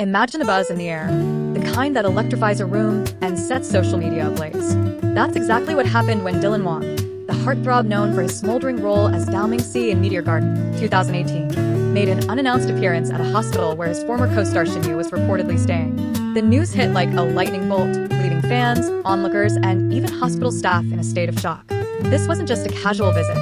Imagine the buzz in the air, the kind that electrifies a room and sets social media ablaze. That's exactly what happened when Dylan Wang, the heartthrob known for his smoldering role as Dao Mingxi in Meteor Garden, 2018, made an unannounced appearance at a hospital where his former co-star Shen was reportedly staying. The news hit like a lightning bolt, leaving fans, onlookers, and even hospital staff in a state of shock. This wasn't just a casual visit.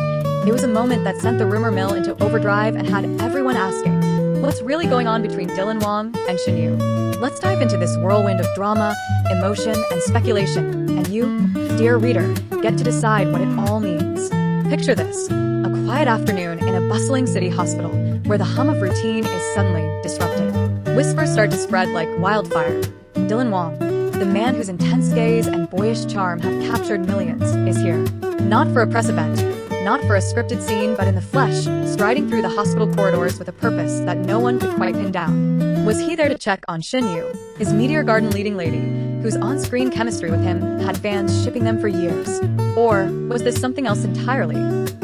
It was a moment that sent the rumor mill into overdrive and had everyone asking, what's really going on between Dylan Wang and Shen Yu? Let's dive into this whirlwind of drama, emotion, and speculation, and you, dear reader, get to decide what it all means. Picture this, a quiet afternoon in a bustling city hospital, where the hum of routine is suddenly disrupted. Whispers start to spread like wildfire. Dylan Wang, the man whose intense gaze and boyish charm have captured millions, is here. Not for a press event, not for a scripted scene, but in the flesh, striding through the hospital corridors with a purpose that no one could quite pin down. Was he there to check on Shen Yu, his Meteor Garden leading lady, whose on-screen chemistry with him had fans shipping them for years? Or was this something else entirely?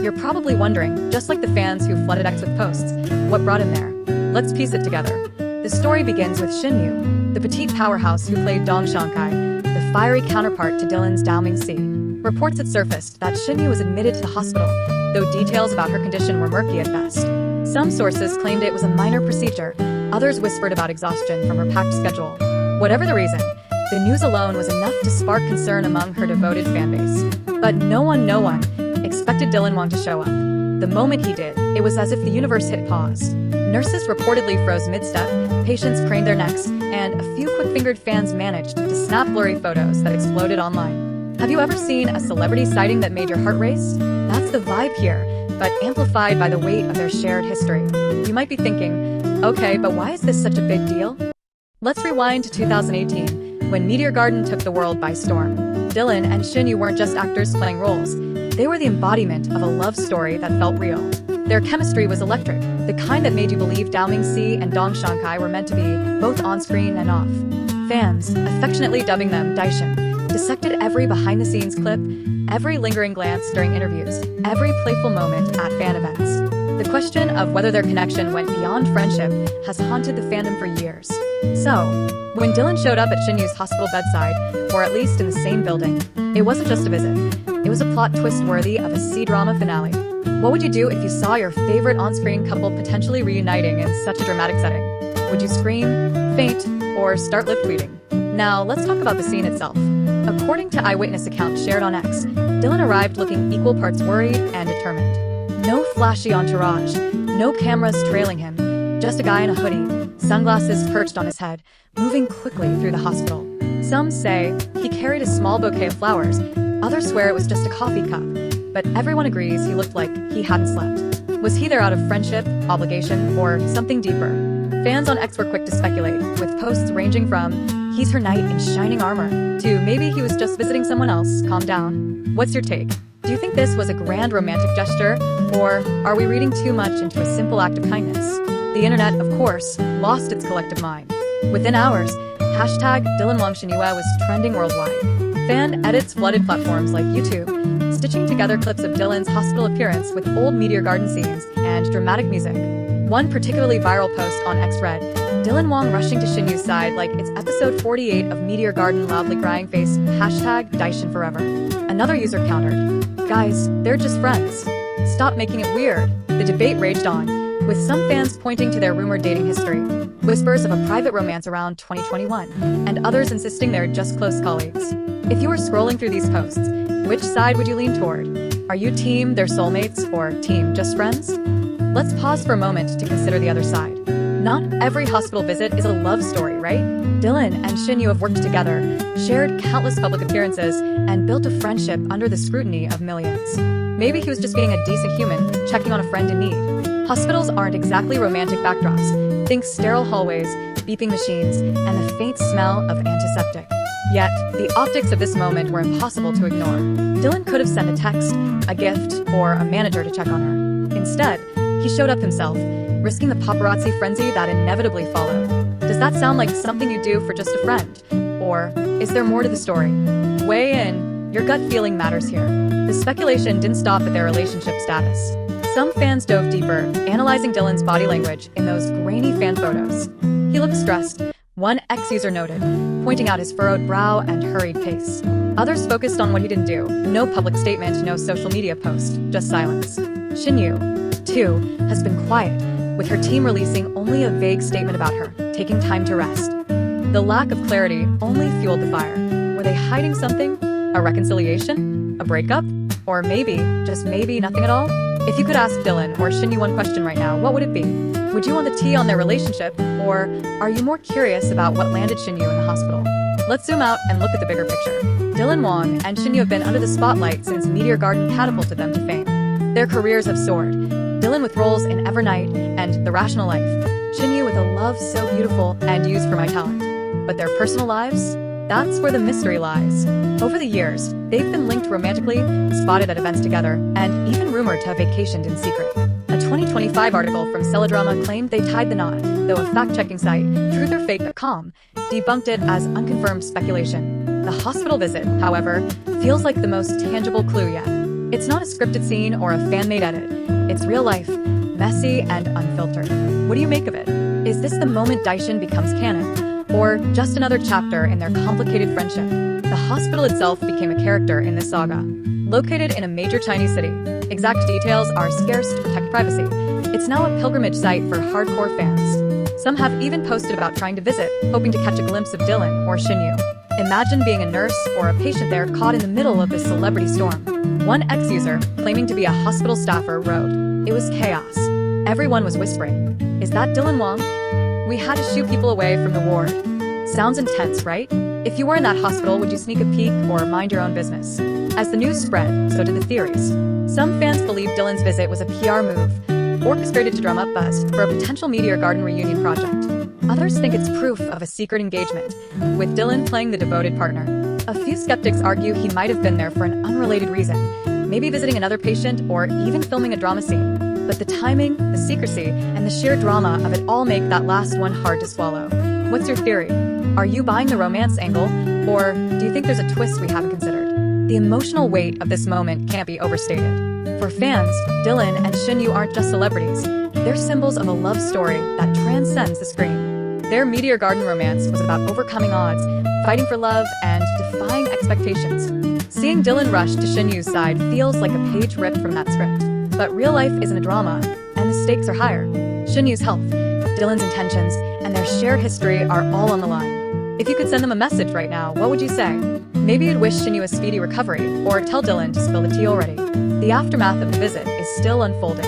You're probably wondering, just like the fans who flooded X with posts, what brought him there? Let's piece it together. The story begins with Shen Yu, the petite powerhouse who played Dong Shankai, the fiery counterpart to Dylan's Dao Mingxi. Reports had surfaced that Shen Yu was admitted to the hospital, though details about her condition were murky at best. Some sources claimed it was a minor procedure, others whispered about exhaustion from her packed schedule. Whatever the reason, the news alone was enough to spark concern among her devoted fanbase. But no one expected Dylan Wang to show up. The moment he did, it was as if the universe hit pause. Nurses reportedly froze mid-step, patients craned their necks, and a few quick-fingered fans managed to snap blurry photos that exploded online. Have you ever seen a celebrity sighting that made your heart race? That's the vibe here, but amplified by the weight of their shared history. You might be thinking, okay, but why is this such a big deal? Let's rewind to 2018, when Meteor Garden took the world by storm. Dylan and Shen Yu weren't just actors playing roles. They were the embodiment of a love story that felt real. Their chemistry was electric, the kind that made you believe Dao Mingxi and Dong Shankai were meant to be, both on-screen and off. Fans, affectionately dubbing them Daishin, dissected every behind-the-scenes clip, every lingering glance during interviews, every playful moment at fan events. The question of whether their connection went beyond friendship has haunted the fandom for years. So, when Dylan showed up at Shen Yu's hospital bedside, or at least in the same building, it wasn't just a visit. It was a plot twist worthy of a C-drama finale. What would you do if you saw your favorite on-screen couple potentially reuniting in such a dramatic setting? Would you scream, faint, or start lip tweeting? Now, let's talk about the scene itself. According to Eyewitness accounts shared on X, Dylan arrived looking equal parts worried and determined. No flashy entourage, no cameras trailing him, just a guy in a hoodie, sunglasses perched on his head, moving quickly through the hospital. Some say he carried a small bouquet of flowers, others swear it was just a coffee cup, but everyone agrees he looked like he hadn't slept. Was he there out of friendship, obligation, or something deeper? Fans on X were quick to speculate, with posts ranging from, he's her knight in shining armor, to maybe he was just visiting someone else, calm down. What's your take? Do you think this was a grand romantic gesture, or are we reading too much into a simple act of kindness? The internet, of course, lost its collective mind. Within hours, hashtag Dylan Wang Shen Yu was trending worldwide. Fan edits flooded platforms like YouTube, stitching together clips of Dylan's hospital appearance with old Meteor Garden scenes and dramatic music. One particularly viral post on X read, Dylan Wang rushing to Shen Yu's side like it's episode 48 of Meteor Garden, loudly crying face, hashtag Daishin forever. Another user countered, guys, they're just friends. Stop making it weird. The debate raged on, with some fans pointing to their rumored dating history, whispers of a private romance around 2021, and others insisting they're just close colleagues. If you were scrolling through these posts, which side would you lean toward? Are you team they're soulmates or team just friends? Let's pause for a moment to consider the other side. Not every hospital visit is a love story, right? Dylan and Shen Yu have worked together, shared countless public appearances, and built a friendship under the scrutiny of millions. Maybe he was just being a decent human, checking on a friend in need. Hospitals aren't exactly romantic backdrops. Think sterile hallways, beeping machines, and the faint smell of antiseptic. Yet, the optics of this moment were impossible to ignore. Dylan could have sent a text, a gift, or a manager to check on her. Instead, he showed up himself, risking the paparazzi frenzy that inevitably followed. Does that sound like something you do for just a friend? Or is there more to the story? Weigh in. Your gut feeling matters here. The speculation didn't stop at their relationship status. Some fans dove deeper, analyzing Dylan's body language in those grainy fan photos. He looked stressed, One X-user noted, pointing out his furrowed brow and hurried pace. Others focused on what he didn't do. No public statement, no social media post, just silence. Shen Yu, too, has been quiet, with her team releasing only a vague statement about her, taking time to rest. The lack of clarity only fueled the fire. Were they hiding something? A reconciliation? A breakup? Or maybe, just maybe, nothing at all? If you could ask Dylan or Shen Yu one question right now, what would it be? Would you want the tea on their relationship, or are you more curious about what landed Shen Yu in the hospital? Let's zoom out and look at the bigger picture. Dylan Wang and Shen Yu have been under the spotlight since Meteor Garden catapulted them to fame. Their careers have soared. Dylan with roles in Evernight and The Rational Life. Shen Yu with a love so beautiful and used for my talent. But their personal lives? That's where the mystery lies. Over the years, they've been linked romantically, spotted at events together, and even rumored to have vacationed in secret. A 2025 article from Celodrama claimed they tied the knot, though a fact-checking site, trutherfake.com, debunked it as unconfirmed speculation. The hospital visit, however, feels like the most tangible clue yet. It's not a scripted scene or a fan-made edit. It's real life, messy and unfiltered. What do you make of it? Is this the moment Daishin becomes canon? Or just another chapter in their complicated friendship? The hospital itself became a character in this saga. Located in a major Chinese city, exact details are scarce to protect privacy. It's now a pilgrimage site for hardcore fans. Some have even posted about trying to visit, hoping to catch a glimpse of Dylan or Shen Yu. Imagine being a nurse or a patient there caught in the middle of this celebrity storm. One X-user, claiming to be a hospital staffer, wrote, "It was chaos. Everyone was whispering, 'Is that Dylan Wang?' We had to shoo people away from the ward." Sounds intense, right? If you were in that hospital, would you sneak a peek or mind your own business? As the news spread, so did the theories. Some fans believe Dylan's visit was a PR move, orchestrated to drum up buzz for a potential Meteor Garden reunion project. Others think it's proof of a secret engagement, with Dylan playing the devoted partner. A few skeptics argue he might have been there for an unrelated reason, maybe visiting another patient or even filming a drama scene. But the timing, the secrecy, and the sheer drama of it all make that last one hard to swallow. What's your theory? Are you buying the romance angle, or do you think there's a twist we haven't considered? The emotional weight of this moment can't be overstated. For fans, Dylan and Shen Yu aren't just celebrities. They're symbols of a love story that transcends the screen. Their Meteor Garden romance was about overcoming odds, fighting for love, and defying expectations. Seeing Dylan rush to Shen Yu's side feels like a page ripped from that script. But real life isn't a drama, and the stakes are higher. Shen Yu's health, Dylan's intentions, and their shared history are all on the line. If you could send them a message right now, what would you say? Maybe you'd wish Shen Yu a speedy recovery, or tell Dylan to spill the tea already. The aftermath of the visit is still unfolding.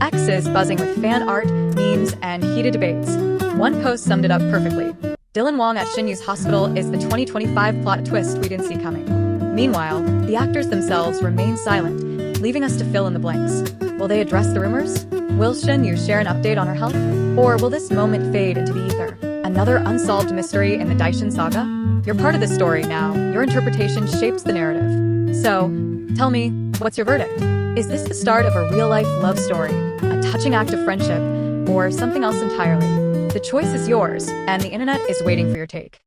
X is buzzing with fan art, memes, and heated debates. One post summed it up perfectly. Dylan Wang at Shen Yu's hospital is the 2025 plot twist we didn't see coming. Meanwhile, the actors themselves remain silent, leaving us to fill in the blanks. Will they address the rumors? Will Shen Yu share an update on her health? Or will this moment fade into the ether? Another unsolved mystery in the Daishin saga? You're part of the story now. Your interpretation shapes the narrative. So, tell me, what's your verdict? Is this the start of a real-life love story, a touching act of friendship, or something else entirely? The choice is yours, and the internet is waiting for your take.